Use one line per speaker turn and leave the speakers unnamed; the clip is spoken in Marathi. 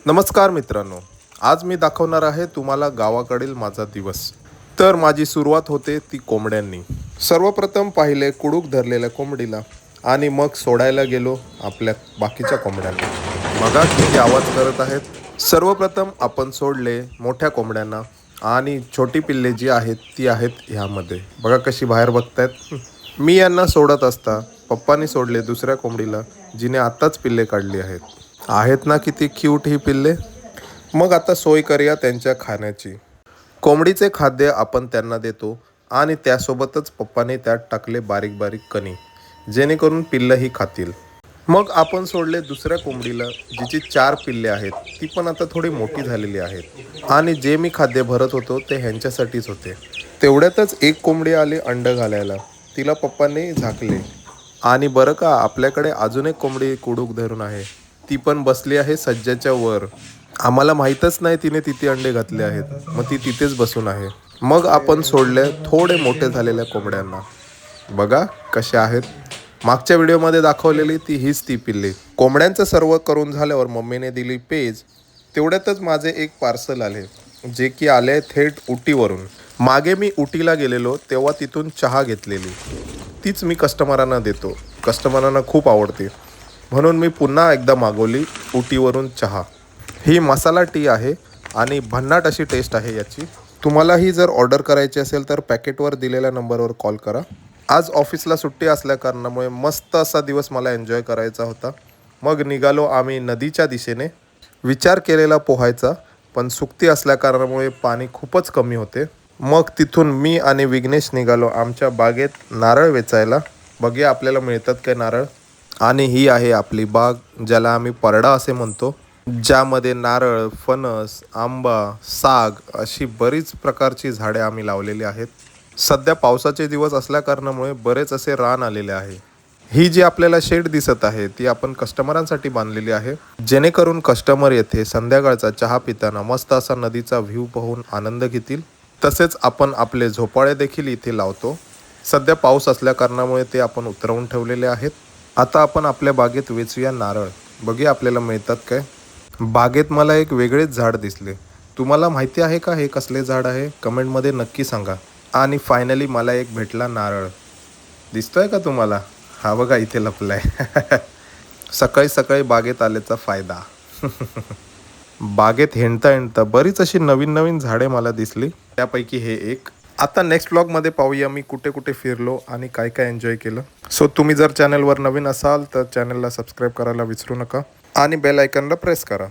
नमस्कार मित्रांनो, आज मी दाखवणार आहे तुम्हाला गावाकडील माझा दिवस। तर माझी सुरुवात होते ती कोंबड्यांनी। सर्वप्रथम पाहिले कुडूक धरलेल्या कोंबडीला आणि मग सोडायला गेलो आपल्या बाकीच्या कोंबड्यांना। बघा किती आवाज करत आहेत। सर्वप्रथम आपण सोडले मोठ्या कोंबड्यांना आणि छोटी पिल्ले जी आहेत ती आहेत ह्यामध्ये। बघा कशी बाहेर बघतायत। मी यांना सोडत असता पप्पांनी सोडले दुसऱ्या कोंबडीला जिने आत्ताच पिल्ले काढली आहेत ना किती क्यूट ही पिल्ले। मग आता सोय करूया त्यांच्या खाण्याची। कोंबडीचे खाद्य आपण त्यांना देतो आणि त्यासोबतच पप्पाने त्यात टाकले बारीक बारीक कणी, जेणेकरून पिल्लंही खातील। मग आपण सोडले दुसऱ्या कोंबडीला जिची 4 पिल्ले आहेत, ती पण आता थोडी मोठी झालेली आहेत आणि जे मी खाद्य भरत होतो ते ह्यांच्यासाठीच होते। तेवढ्यातच एक कोंबडी आली अंड घालायला, तिला पप्पांनी झाकले आणि बरं का आपल्याकडे अजून एक कोंबडी कुडूक धरून आहे, ती पण बसली आहे सज्जाच्या वर। आम्हाला माहीतच नाही तिने तिथे अंडे घातले आहेत, मग ती तिथेच बसून आहे। मग आपण सोडले थोडे मोठे झालेल्या कोंबड्यांना। बघा कशा आहेत। मागच्या व्हिडिओमध्ये दाखवलेली हीच ती पिल्ले। कोंबड्यांचं सर्व करून झाल्यावर मम्मीने दिली पेज। तेवढ्यातच माझे एक पार्सल आले, जे की आले थेट उटीवरून। मागे मी उटीला गेलेलो तेव्हा तिथून चहा घेतलेली, तीच मी कस्टमरांना देतो। कस्टमरांना खूप आवडते म्हणून मी पुन्हा एकदा मागवली उटीवरून चहा। ही मसाला टी आहे आणि भन्नाट अशी टेस्ट आहे याची। तुम्हालाही जर ऑर्डर करायची असेल तर पॅकेटवर दिलेल्या नंबरवर कॉल करा। आज ऑफिसला सुट्टी असल्या कारणामुळे मस्त असा दिवस मला एन्जॉय करायचा होता। मग निघालो आम्ही नदीच्या दिशेने। विचार केलेला पोहायचा, पण सुकती असल्या कारणामुळे पाणी खूपच कमी होते। मग तिथून मी आणि विघ्नेश निघालो आमच्या बागेत नारळ वेचायला। बघूया आपल्याला मिळतात काय नारळ। आणि ही आहे आपली बाग, ज्याला आम्ही परडा असे म्हणतो, ज्यामध्ये नारळ, फणस, आंबा, साग अशी बरीच प्रकारची झाडे आम्ही लावलेली आहेत। सध्या पावसाचे दिवस असल्या कारणामुळे बरेच असे रान आलेले आहे। ही जी आपल्याला शेड दिसत आहे ती आपण कस्टमरांसाठी बांधलेली आहे, जेणेकरून कस्टमर येथे संध्याकाळचा चहा पिताना मस्त असा नदीचा व्ह्यू पाहून आनंद घेतील। तसेच आपण आपले झोपाळे देखील इथे लावतो। सध्या पाऊस असल्या कारणामुळे ते आपण उतरवून ठेवलेले आहेत। आता आपण आपल्या बागेत वेचूया नारळ, बघूया आपल्याला मिळतात काय। बागेत मला एक वेगळेच झाड दिसले। तुम्हाला माहिती आहे का हे कसले झाड आहे? कमेंटमध्ये नक्की सांगा। आणि फायनली मला एक भेटला नारळ, दिसतोय का तुम्हाला? हा बघा इथे लपलाय। सकाळी सकाळी बागेत आल्याचा फायदा। बागेत हिंडता हिंडता बरीच अशी नवीन नवीन झाडे मला दिसली, त्यापैकी हे एक। आता नेक्स्ट व्लॉगमध्ये पाहूया मी कुठे कुठे फिरलो आणि काय काय एन्जॉय केलं। सो तुम्ही जर चॅनलवर नवीन असाल तर चॅनलला सबस्क्राईब करायला विसरू नका आणि बेल आयकॉनला प्रेस करा।